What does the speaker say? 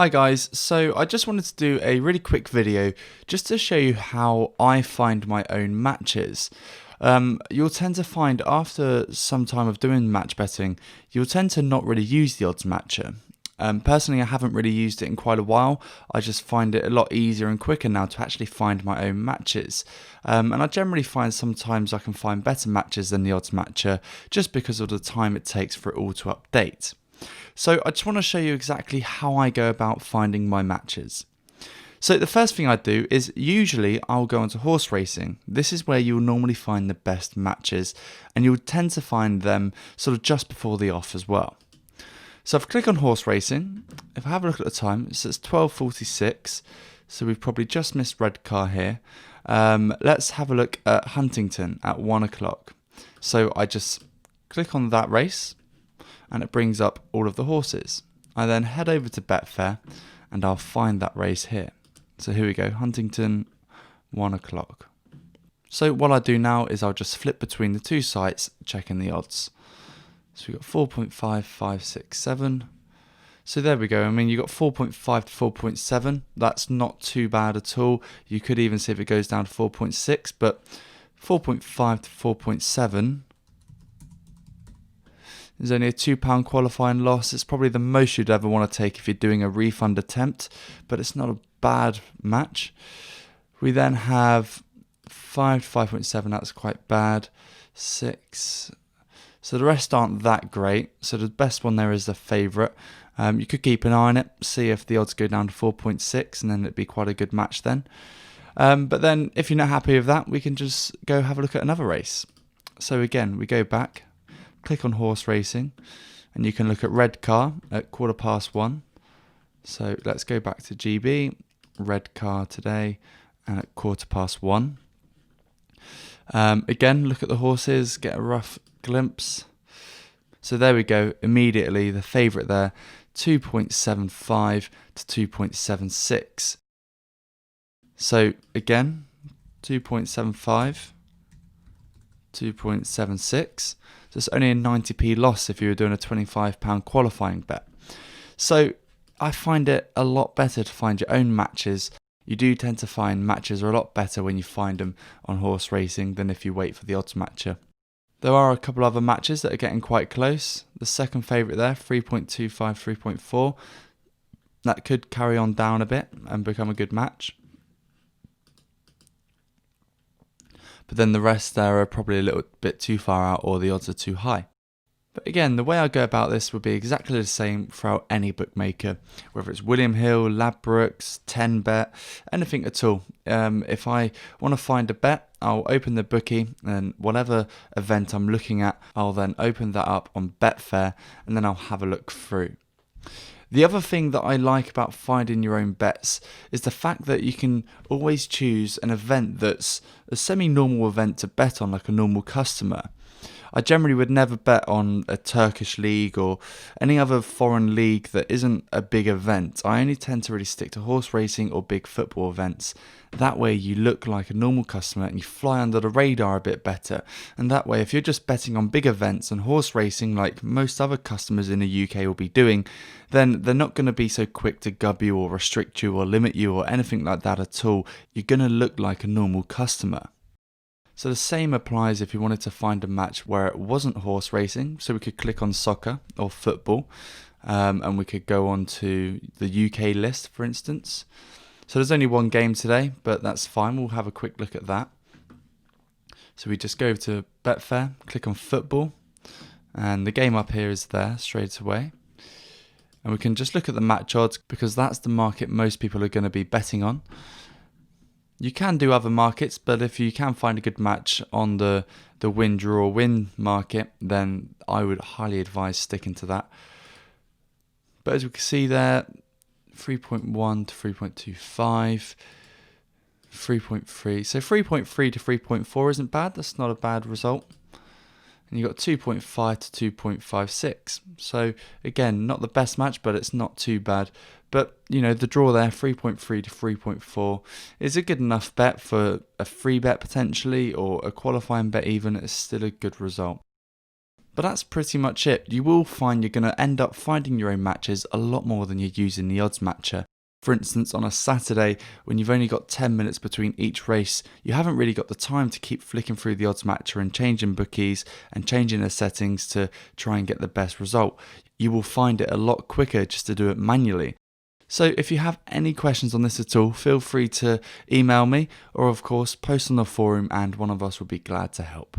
Hi guys, so I just wanted to do a really quick video just to show you how I find my own matches. You'll tend to find after some time of doing match betting, you'll tend to not really use the odds matcher. Personally, I haven't really used it in quite a while. I just find it a lot easier and quicker now to actually find my own matches. And I generally find sometimes I can find better matches than the odds matcher just because of the time it takes for it all to update. So I just want to show you exactly how I go about finding my matches. So the first thing I do is usually I'll go onto horse racing. This is where you'll normally find the best matches, and you'll tend to find them sort of just before the off as well. So if I click on horse racing, if I have a look at the time, it says 12:46, so we've probably just missed red car here. Let's have a look at Huntington at 1 o'clock. So I just click on that race, and it brings up all of the horses. I then head over to Betfair and I'll find that race here. So here we go, Huntington, 1 o'clock. So what I do now is I'll just flip between the two sites, checking the odds. So we've got 4.5567. So there we go. I mean, you've got 4.5 to 4.7. That's not too bad at all. You could even see if it goes down to 4.6, but 4.5 to 4.7 is only a £2 qualifying loss. It's probably the most you'd ever want to take if you're doing a refund attempt, but it's not a bad match. We then have 5 to 5.7, that's quite bad. 6. So the rest aren't that great. So the best one there is the favourite. You could keep an eye on it, see if the odds go down to 4.6, and then it'd be quite a good match then. But then if you're not happy with that, we can just go have a look at another race. So again, we go back, click on horse racing, and you can look at red car at 1:15. So let's go back to GB, red car today, and at 1:15. Again, look at the horses, get a rough glimpse. So there we go, immediately the favourite there, 2.75 to 2.76. So again, 2.75, 2.76. So it's only a 90p loss if you were doing a £25 qualifying bet. So I find it a lot better to find your own matches. You do tend to find matches are a lot better when you find them on horse racing than if you wait for the odds matcher. There are a couple other matches that are getting quite close. The second favourite there, 3.25, 3.4. That could carry on down a bit and become a good match. But then the rest there are probably a little bit too far out, or the odds are too high. But again, the way I go about this would be exactly the same throughout any bookmaker, whether it's William Hill, Ladbrokes, 10bet, anything at all. If I want to find a bet, I'll open the bookie, and whatever event I'm looking at, I'll then open that up on Betfair, and then I'll have a look through. The other thing that I like about finding your own bets is the fact that you can always choose an event that's a semi-normal event to bet on, like a normal customer. I generally would never bet on a Turkish league or any other foreign league that isn't a big event. I only tend to really stick to horse racing or big football events. That way you look like a normal customer and you fly under the radar a bit better. And that way, if you're just betting on big events and horse racing like most other customers in the UK will be doing, then they're not going to be so quick to gub you or restrict you or limit you or anything like that at all. You're going to look like a normal customer. So the same applies if you wanted to find a match where it wasn't horse racing. So we could click on soccer or football, and we could go on to the UK list, for instance. So there's only one game today, but that's fine. We'll have a quick look at that. So we just go to Betfair, click on football, and the game up here is there straight away. And we can just look at the match odds because that's the market most people are going to be betting on. You can do other markets, but if you can find a good match on the win, draw, win market, then I would highly advise sticking to that. But as we can see there, 3.1 to 3.25, 3.3. So 3.3 to 3.4 isn't bad. That's not a bad result. And you've got 2.5 to 2.56. So again, not the best match, but it's not too bad. But, you know, the draw there, 3.3 to 3.4, is a good enough bet for a free bet potentially, or a qualifying bet even. It's still a good result. But that's pretty much it. You will find you're going to end up finding your own matches a lot more than you're using the odds matcher. For instance, on a Saturday, when you've only got 10 minutes between each race, you haven't really got the time to keep flicking through the odds matcher and changing bookies and changing the settings to try and get the best result. You will find it a lot quicker just to do it manually. So if you have any questions on this at all, feel free to email me or of course post on the forum and one of us will be glad to help.